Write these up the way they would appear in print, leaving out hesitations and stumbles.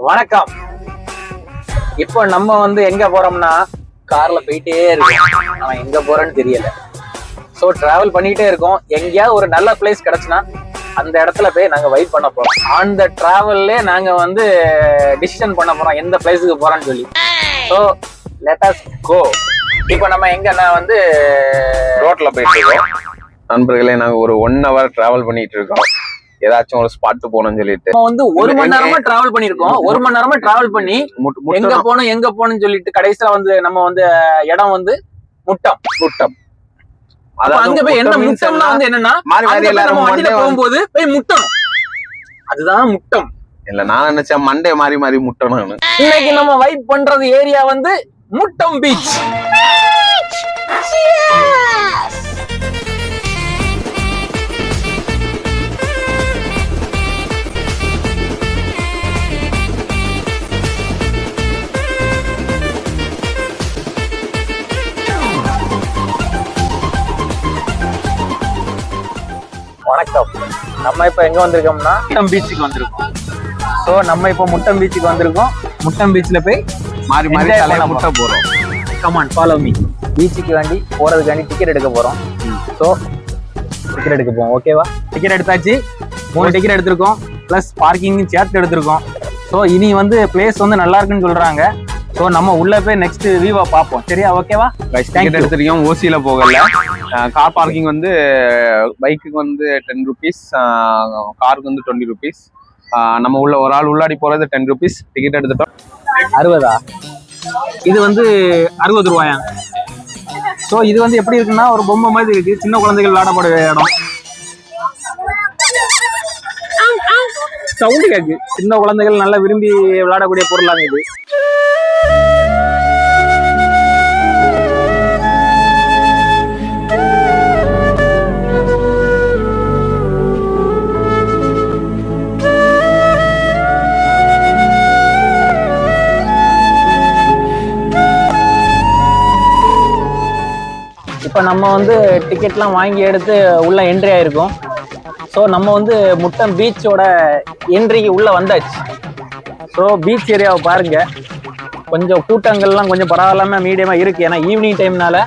வணக்கம். இப்போ நம்ம வந்து எங்க போறோம்னா கார்ல போயிட்டே இருக்கோம். ஆனா எங்க போறோம்னு தெரியல. சோ டிராவல் பண்ணிட்டே இருக்கோம். எங்கேயாவது ஒரு நல்ல பிளேஸ் கிடைச்சுன்னா அந்த இடத்துல போய் நாங்க வெயிட் பண்ண போறோம். அந்த டிராவல்லே நாங்க வந்து டிசிஷன் பண்ண போறோம் எந்த பிளேஸுக்கு போறோம்னு சொல்லி. So let us go. இப்போ நம்ம எங்கன்னா வந்து ரோட்ல போயிட்டு இருக்கோம். நண்பர்களே, நாங்க ஒரு 1 hour டிராவல் பண்ணிட்டு இருக்கோம். ஏதாச்சும் ஒரு ஸ்பாட் போகணும்னு சொல்லிட்டு நம்ம வந்து 1 மணி நேரமா டிராவல் பண்ணிருக்கோம். 1 மணி நேரமா டிராவல் பண்ணி எங்க போகணும்னு சொல்லிட்டு கடைசியில வந்து நம்ம வந்து இடம் வந்து முட்டம். அங்க போய் என்ன முட்டம்னா வந்து என்னன்னா நம்ம வண்டியில போகும்போது போய் முட்டணும். அதுதான் முட்டம். இல்ல, நான் நினைச்சேன் மண்டே மாறி முட்டணும்னு. இன்னைக்கு நம்ம வைப் பண்றது ஏரியா வந்து முட்டம் பீச். வணக்கம். நம்ம இப்ப எங்க வந்திருக்கோம்னா முட்டம் பீச்சுக்கு வந்திருக்கோம். சோ நம்ம இப்ப முட்டம் பீச்சுக்கு வந்திருக்கோம். முட்டம் பீச்ல போய் மாறி முட்ட போறோம். Come on follow me. பீச்சுக்கு வேண்டி போறதுக்காண்டி டிக்கெட் எடுக்க போறோம். சோ டிக்கெட் எடுக்க போவோம். ஓகேவா? டிக்கெட் எடுத்தாச்சு. 3 டிக்கெட் எடுத்திருக்கோம். பிளஸ் பார்க்கிங் சேர்த்து எடுத்திருக்கோம். சோ இனி வந்து பிளேஸ் வந்து நல்லா இருக்குன்னு சொல்றாங்க. சோ நம்ம உள்ள போய் நெக்ஸ்ட் வியூவை பார்ப்போம். சரியா? ஓகேவா? டிக்கெட் எடுத்திருக்கோம். ஓசியில போகல. கார் பார்க்கிங் வந்து பைக்குக்கு வந்து 10 rupees, காருக்கு வந்து 20 rupees. நம்ம உள்ள ஒரு ஆள் உள்ளாடி போறது 10 rupees. டிக்கெட் எடுத்துட்டோம். 60. இது வந்து 60 ரூபாயா? ஸோ இது வந்து எப்படி இருக்குன்னா ஒரு பொம்மை மாதிரி இருக்கு. சின்ன குழந்தைகள் விளையாடக்கூடிய இடம். சவுண்டு கேக்கு. சின்ன குழந்தைகள் நல்லா விரும்பி விளையாடக்கூடிய பொருளாங்க இது. இப்போ நம்ம வந்து டிக்கெட்லாம் வாங்கி எடுத்து உள்ள என்ட்ரி ஆயிருக்கோம். ஸோ நம்ம வந்து முட்டம் பீச்சோட என்ட்ரிக்கு உள்ள வந்தாச்சு. ஸோ பீச் ஏரியாவை பாருங்க. கொஞ்சம் கூட்டங்கள்லாம் கொஞ்சம் பரவாயில்லாம மீடியமா இருக்கு. ஏன்னா ஈவினிங் டைம்னால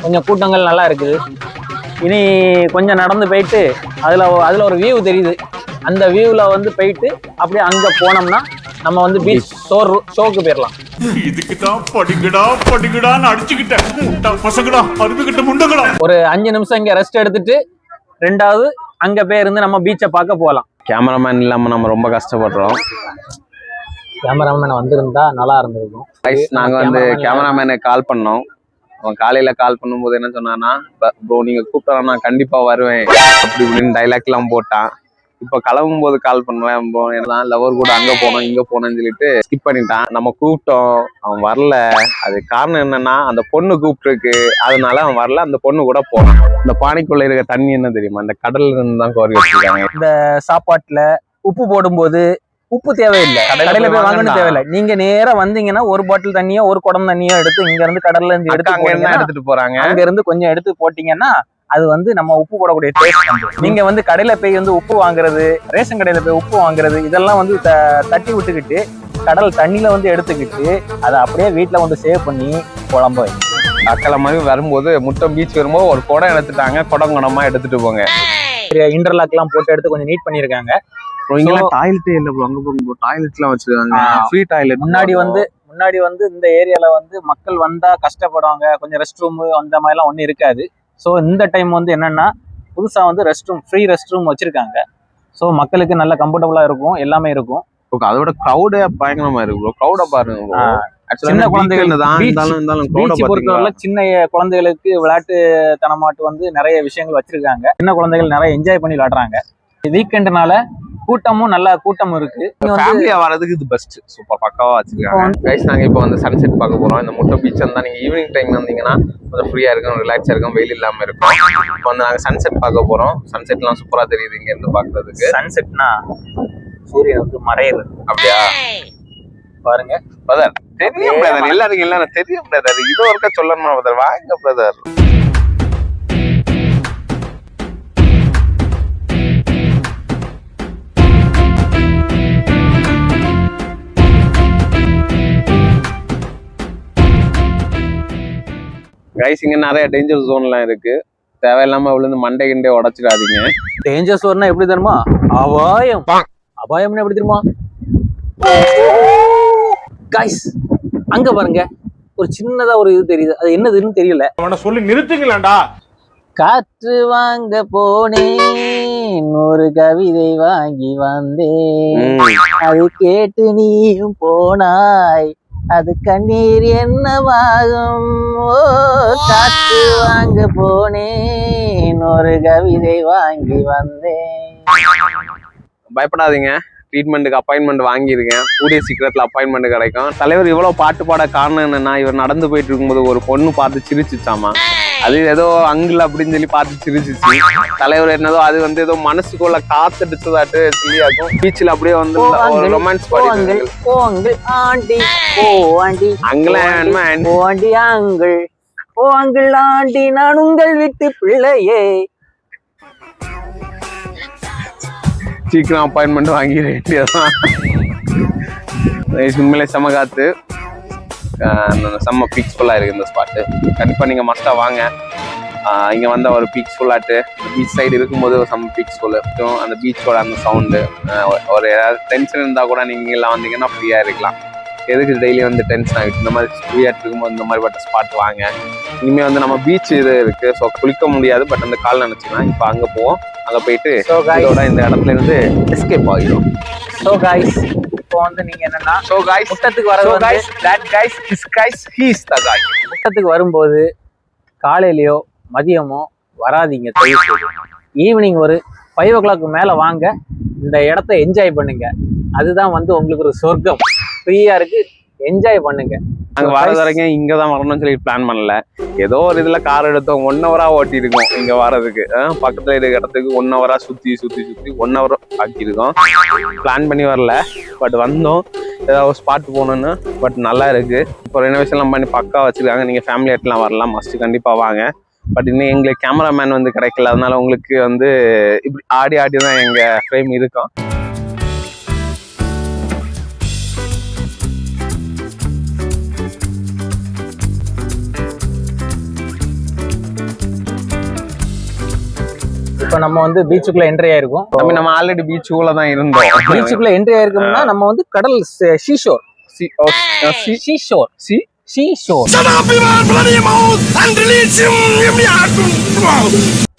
கொஞ்சம் கூட்டங்கள் நல்லா இருக்குது. இனி கொஞ்சம் நடந்து போயிட்டு அதுல ஒரு வியூ தெரியுது. அந்த வியூல வந்து போயிட்டு அப்படியே அங்க போனோம்னா நம்ம வந்து பீச் ஷோக்கு போயிடலாம். இதுக்குதான் படிக்கடான்னு அடிச்சுக்கிட்டேன் பசங்கடா, அருமைக்கிட்ட முண்டங்கடா. ஒரு 5 நிமிஷம் இங்க ரெஸ்ட் எடுத்துட்டு 2வது அங்க போய் இருந்து நம்ம பீச்சை பார்க்க போகலாம். கேமராமேன் இல்லாம நம்ம ரொம்ப கஷ்டப்படுறோம். கேமராமேன் வந்திருந்தா நல்லா இருந்திருக்கும். நாங்க வந்து கேமராமேனுக்கு கால் பண்ணோம். அவன் காலையில கால் பண்ணும்போது என்ன சொன்னான்னா, ப்ரோ நீங்க கூப்பிட்டா நான் கண்டிப்பா வருவேன் அப்படி இப்படின்னு டைலாக் எல்லாம் போட்டான். இப்ப கிளம்பும் போது கால் பண்ணுவேன், லவர் கூட அங்க போனோம் இங்க போனோம்னு சொல்லிட்டு ஸ்கிப் பண்ணிட்டான். நம்ம கூப்பிட்டோம், அவன் வரல. அது காரணம் என்னன்னா, அந்த பொண்ணு கூப்பிட்டுருக்கு, அதனால அவன் வரல. அந்த பொண்ணு கூட போனான். இந்த பானைக்குள்ள இருக்க தண்ணி என்ன தெரியுமா? இந்த கடல்ல இருந்து தான் கோரி வச்சிருக்காங்க. இந்த சாப்பாட்டுல உப்பு போடும்போது உப்பு தேவையில்லை, கடையில போய் வாங்கணும் தேவையில்லை. நீங்க நேரா வந்தீங்கன்னா ஒரு பாட்டில் தண்ணியோ ஒரு குடம் தண்ணியோ எடுத்து இங்க இருந்து கடல்ல இருந்து எடுத்துட்டு போறாங்க. அங்க இருந்து கொஞ்சம் எடுத்து போட்டீங்கன்னா அது வந்து நம்ம உப்பு போடக்கூடிய டேஸ்ட். நீங்க வந்து கடையில போய் வந்து உப்பு வாங்குறது, ரேஷன் கடையில போய் உப்பு வாங்குறது, இதெல்லாம் வந்து தட்டி விட்டுக்கிட்டு கடல் தண்ணியில வந்து எடுத்துக்கிட்டு அதை அப்படியே வீட்டுல வந்து சேவ் பண்ணி குழம்பு அக்கலை மாதிரி வரும்போது முட்டம் பீச் வரும்போது ஒரு குடம் எடுத்துட்டாங்க. குடமா எடுத்துட்டு போங்க. இன்டர்லாக் எல்லாம் போட்டு எடுத்து கொஞ்சம் நீட் பண்ணிருக்காங்க. டாய்லெட்டே இல்ல ப்ரோ. அங்க போகும்போது டாய்லெட் எல்லாம் வச்சிருக்காங்க. Free toilet. முன்னாடி வந்து இந்த ஏரியால வந்து மக்கள் வந்தா கஷ்டப்படுவாங்க. கொஞ்சம் ரெஸ்ட் ரூம் அந்த மாதிரி எல்லாம் ஒன்னும் இருக்காது. ஸோ இந்த டைம் வந்து என்னன்னா புதுசா வந்து ஃப்ரீ ரெஸ்ட் ரூம் வச்சிருக்காங்க. ஸோ மக்களுக்கு நல்ல கம்ஃபர்டபுளா இருக்கும், எல்லாமே இருக்கும். அதோட க்ரௌடே பயங்கரமா இருக்கு ப்ரோ. க்ரௌட பாருங்க. சின்ன குழந்தைகள் பொறுத்தவரை சின்ன குழந்தைகளுக்கு விளையாட்டு தனமாட்டு வந்து நிறைய விஷயங்கள் வச்சிருக்காங்க. சின்ன குழந்தைகள் நிறைய என்ஜாய் பண்ணி விளையாடுறாங்க. வீக்கெண்டுனால கூட்டமும் நல்ல கூட்டம் இருக்கு. ஃபேமிலியா வரதுக்கு இது பெஸ்ட். சூப்பர் பக்காவா வச்சிருக்காங்க. கைஸ், நாங்க இப்போ வந்து சன்செட் பார்க்க போறோம். இந்த முட்டம் பீச் வந்தா நீங்க ஈவினிங் டைம் வந்தீங்கன்னா கொஞ்சம் ஃப்ரீயா இருக்கும், ரிலாக்ஸா இருக்கும், வெயில் இல்லாம இருக்கும். இப்போ வந்து நாங்க சன்செட் பார்க்க போறோம். சன்செட்லாம் சூப்பரா தெரியுது இங்க இருந்து பாக்குறதுக்கு. சன்செட்னா சூரியன் வந்து மறையுது. அப்படியா? பாருங்க பிரதர். தெரியும் பிரதர், எல்லாரும் தெரியும் பிரதர். இது ஒருக்கா சொல்லணுமா பிரதர்? வாங்க பிரதர். கைஸ் இங்க நிறைய டேஞ்சர் ஜோன்லாம் இருக்கு, தேவையில்லாம விழுந்து மண்டை கிண்டே உடைச்சிடாதீங்க. டேஞ்சர் சோர்னா எப்படி தெரியுமா? அபாயம். அபாயம்னா எப்படி தெரியுமா? கைஸ் அங்க பாருங்க, ஒரு சின்னதா ஒரு இது தெரியுது, அது என்னதுன்னு தெரியல. அவனை சொல்லி நிறுத்துங்களேன்டா. காற்று வாங்க போனேன், ஒரு கவிதை வாங்கி வந்தேன், அது கேட்டு நீயும் போனாய், அது கண்ணீர் என்னவாகும்? ஓ, காற்று வாங்க போனேன், ஒரு கவிதை வாங்கி வந்தேன். பயப்படாதீங்க, ட்ரீட்மெண்ட்டுக்கு அப்பாயின்மெண்ட் வாங்கியிருக்கேன், கூடிய சீக்கிரத்தில் அப்பாயின்மெண்ட் கிடைக்கும். தலைவர் இவ்வளோ பாட்டு பாட காரணம் என்னன்னா, இவர் நடந்து போயிட்டு இருக்கும்போது ஒரு பொண்ணு பார்த்து சிரிச்சுச்சாமா. அது ஏதோ அங்கிள் அப்படின்னு சொல்லி பார்த்து சிரிச்சிச்சு. தலைவர் என்னதோ அது வந்து ஏதோ மனசுக்குள்ள காத்தடிச்சதாட்டு சொல்லியாக்கும். பீச்சில் அப்படியே வந்து ரொமான்ஸ் பாடி ஆண்டி நான் உங்கள் வீட்டு பிள்ளையே. சீக்கிரம் அப்பாயின்மெண்ட் வாங்கிட வேண்டியதான். உண்மையிலே செம காத்து, செம்ம பீஸ்ஃபுல்லாக இருக்குது இந்த ஸ்பாட்டு. கண்டிப்பாக நீங்கள் மஸ்ட்டாக வாங்க. இங்கே வந்தால் ஒரு பீஸ்ஃபுல்லாட்டு பீச் சைடு இருக்கும்போது ஒரு செம்ம பீஸ்ஃபுல் இருக்கும். அந்த பீச்சோட அந்த சவுண்டு, ஒரு ஏதாவது டென்ஷன் இருந்தால் கூட நீங்கள் எல்லாம் வந்தீங்கன்னா ஃப்ரீயாக இருக்கலாம். எதுக்கு டெய்லி வந்து டென்ஷன் ஆகிட்டு, இந்த மாதிரி ஃப்ரீயாக இருக்கும்போது இந்த மாதிரி பட்ட ஸ்பாட் வாங்க. இனிமேல் வந்து நம்ம பீச் இது இருக்குது, ஸோ குளிக்க முடியாது, பட் அந்த கால் நினச்சிக்கலாம். இப்போ அங்கே போவோம், அங்கே போயிட்டு இதோட இந்த இடத்துல இருந்து எஸ்கேப் ஆகிடும். ஸோ கைஸ் இப்போ வந்து நீங்க என்னன்னா முட்டத்துக்கு வர முட்டத்துக்கு வரும்போது காலையிலயோ மதியமோ வராதீங்க. ஈவினிங் ஒரு 5 o'clock மேல வாங்க, இந்த இடத்த என்ஜாய் பண்ணுங்க. அதுதான் வந்து உங்களுக்கு ஒரு சொர்க்கம். ஃப்ரீயா இருக்கு, என்ஜாய் பண்ணுங்க. நாங்க வர வரைக்கும் இங்கதான் வரணும்னு சொல்லி பிளான் பண்ணல. ஏதோ ஒரு இதுல கார் எடுத்தோம், 1 hour ஓட்டி இருக்கோம் இங்க வர்றதுக்கு. பக்கத்துல இருக்க இடத்துக்கு 1 hour சுத்தி 1 hour ஆக்கியிருக்கோம். பிளான் பண்ணி வரல, பட் வந்தோம் ஏதாவது ஸ்பாட் போகணும்னு. பட் நல்லா இருக்கு, இப்போ ரெனோவேஷன்லாம் பண்ணி பக்கா வச்சிருக்காங்க. நீங்க ஃபேமிலி ஆட்லாம் வரலாம், மஸ்ட் கண்டிப்பா வாங்க. பட் இன்னும் எங்களுக்கு கேமராமேன் வந்து கிடைக்கல, அதனால உங்களுக்கு வந்து இப்படி ஆடி தான் எங்க ஃப்ரேம் இருக்கும். இப்போ நம்ம வந்து பீச்சுக்குள்ள என்ட்ரி ஆயிருக்கோம். நம்ம ஆல்ரெடி பீச்சுக்குள்ள தான் இருந்தோம். பீச்சுக்குள்ள என்ட்ரி ஆயிருக்கோம்னா நம்ம வந்து கடல் சீஷோர்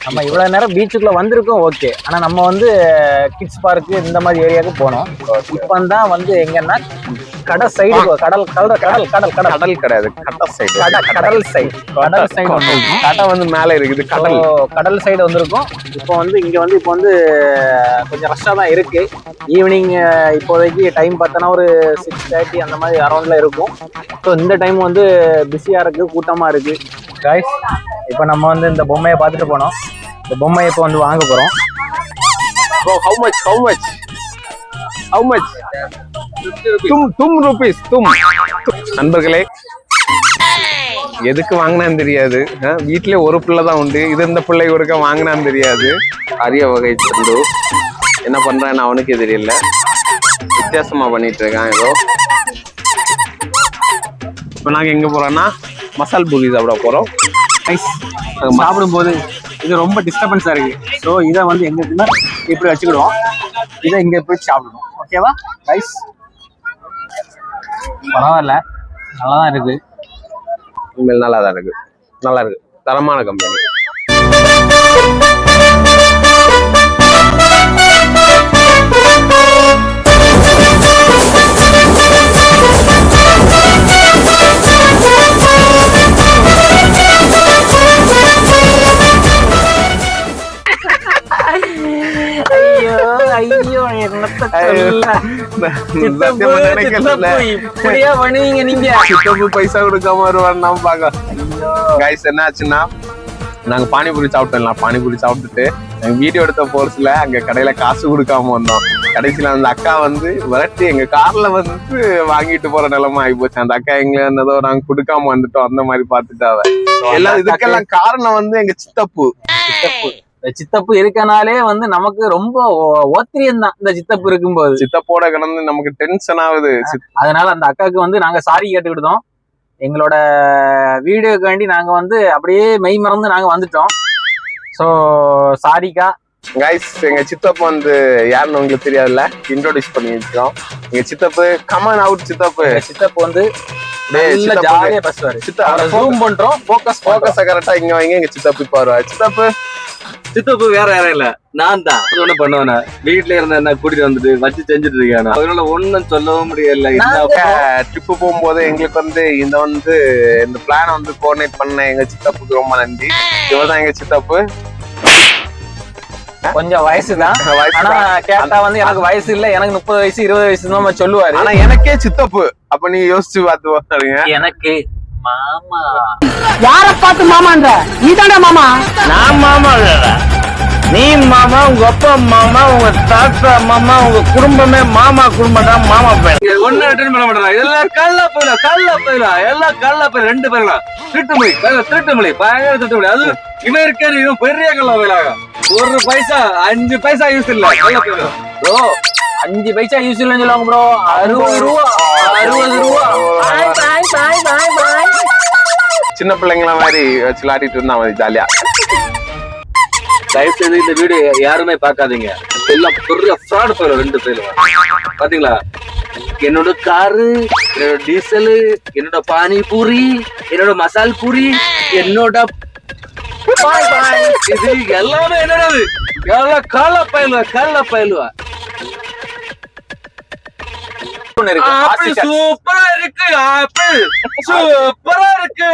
நம்ம இவ்வளவு நேரம் பீச்சுக்குள்ள வந்திருக்கோம், ஓகே. ஆனா நம்ம வந்து கிட்ஸ் பார்க்கு இந்த மாதிரி ஏரியாவுக்கு போனோம். இப்போ தான் வந்து எங்கன்னா கடல் சைடு, கடல் கிடையாது, கடல் சைடு கடை வந்து மேல இருக்குது. கடல் சைடு வந்திருக்கோம். இப்போ வந்து இங்க வந்து இப்போ வந்து கொஞ்சம் ரஷ்ஷா தான் இருக்கு. ஈவினிங் இப்போதைக்கு டைம் பார்த்தோன்னா ஒரு 6:30 அந்த மாதிரி அரௌண்ட்ல இருக்கும். ஸோ இந்த டைம் வந்து பிஸியா இருக்கு, கூட்டமா இருக்கு. கைஸ் இப்போ நம்ம வந்து இந்த பொம்மையை பார்த்துட்டு போனோம். இந்த பொம்மையை இப்போ வந்து வாங்க போறோம். How much? தும் ரூபீஸ். நண்பர்களே, எதுக்கு வாங்கினான்னு தெரியாது. வீட்லயே ஒரு பிள்ளை தான் உண்டு, இது இந்த பிள்ளை கொடுக்க வாங்கினான்னு தெரியாது. அரிய வகை சந்து என்ன பண்றான்னு அவனுக்கே தெரியல, வித்தியாசமா பண்ணிட்டு இருக்கான் ஏதோ. இப்போ நாங்க எங்க போறோம்னா மசால் பூரி சாப்பிட போறோம். சாப்பிடும்போது இது ரொம்ப டிஸ்டர்பன்ஸா இருக்கு. ஸோ இதை வந்து எங்க இருக்குன்னா இப்படி வச்சுக்கிடுவோம், இதை இங்க போய் சாப்பிடணும். ஓகேவா ரைஸ்? பரவாயில்ல, நல்லா தான் இருக்கு. உண்மையில் நல்லா தான் இருக்கு, நல்லா இருக்கு, தரமான கம்பெனி. ஐயோ பண்ணுவீங்க நீங்க? பைசா கொடுக்காம வருவான்னு பாக்க. கைஸ் என்ன ஆச்சுன்னா, நாங்க பானிபூரி சாப்பிட்டோம்ல, பானிபூரி சாப்பிட்டுட்டு நாங்க வீடியோ எடுத்த போர்ஸ்ல அங்க கடையில காசு கொடுக்காம வந்தோம். கடைசியில அந்த அக்கா வந்து விரட்டி எங்க கார்ல வந்து வாங்கிட்டு போற நிலைமை ஆகி போச்சு. அந்த அக்கா எங்களை என்னதோ நாங்க கொடுக்காம வந்துட்டோம் அந்த மாதிரி பாத்துட்டாவ. எல்லாம் இதுக்கெல்லாம் காரணம் வந்து எங்க சித்தப்பு. சித்தப்பு இருக்கனாலே வந்து நமக்கு ரொம்ப ஓத்திரியம் தான். இந்த சித்தப்பு இருக்கும்போது சித்தப்போட கிடந்து நமக்கு டென்ஷன் ஆகுது. அதனால அந்த அக்காவுக்கு வந்து நாங்க சாரி கேட்டுக்கிட்டோம். எங்களோட வீடியோக்கு வேண்டி நாங்க வந்து அப்படியே மெய் மறந்து நாங்க வந்துட்டோம். ஸோ சாரிக்கா. கைஸ், எங்க சித்தப்பு வந்து யாருன்னு உங்களுக்கு தெரியாதுல்ல, இன்ட்ரோடியூஸ் பண்ணி வச்சிருக்கோம். எங்க சித்தப்பு கமன் அவுட். சித்தப்பு சித்தப்பு வந்து ஜாலியா பேசுவாரு. ஜூம் பண்றோம், ஃபோக்கஸ் கரெக்டா இங்க வைங்க. எங்க சித்தப்பு இப்ப வருவாரு. சித்தப்பு வேற யாரும் இல்ல, நான் தான் ஒண்ணு பண்ணுவேன். வீட்டுல இருந்த என்ன கூட்டிட்டு வந்துட்டு வச்சு செஞ்சுட்டு இருக்கேன். அதனால ஒண்ணும் சொல்லவும் முடியல. ட்ரிப்பு போகும்போது எங்களுக்கு வந்து இந்த பிளான் வந்து கோஆர்டினேட் பண்ண எங்க சித்தப்புக்கு ரொம்ப நன்றி. இவர்தான் எங்க சித்தப்பு. கொஞ்சம் வயசுதான், ஆனா கேட்டா வந்து எனக்கு வயசு இல்ல, எனக்கு 30 வயசு 20 வயசு தான் சொல்லுவாரு. ஆனா எனக்கே சித்தப்பு. அப்ப நீ யோசிச்சு பார்த்து பாருங்க. எனக்கு மாமா. யார பார்த்து மாமான்ற? நீ தானே மாமா? நான் மாமா இல்லடா, நீ மாமா, உங்க அப்பா மாமா, உங்க தாத்தா மாமா, உங்க குடும்பமே மாமா குடும்பம் தான். மாமா பேர் ஒண்ணு அட்டன் பண்ண மாட்டேன். எல்லாம் கல்ல போயிடலாம் எல்லாம் கல்ல போய் 2 பேரும் திருட்டுமொழி பயங்கர திருட்டுமொழி. அது இவன் இருக்கே, இவன் பெரிய கல்ல போயிடாங்க. 1 பைசா 5 பைசா யூஸ் இல்ல. கல்ல போயிடும் ப்ரோ. 5 பைசா யூஸ் இல்லைன்னு சொல்லுவாங்க ப்ரோ. 60 ரூபா 60 ரூபா. சின்ன பிள்ளைங்கள மாதிரி வச்சு விளையாடிட்டு இருந்தா ஜாலியா. தயவு செய்து இந்த வீடியோ யாருமே பாக்காதீங்க. எல்லாம் பெரிய ஃப்ராட் போயிடும் 2 பேரும். பாத்தீங்களா, என்னோட காரு, என்னோட டீசல், என்னோட பானிபூரி, என்னோட மசால் பூரி, என்னோட இது எல்லாமே என்னது எல்லாம் கள்ள பயிலுவா. சூப்பரா இருக்கு, சூப்பரா இருக்கு.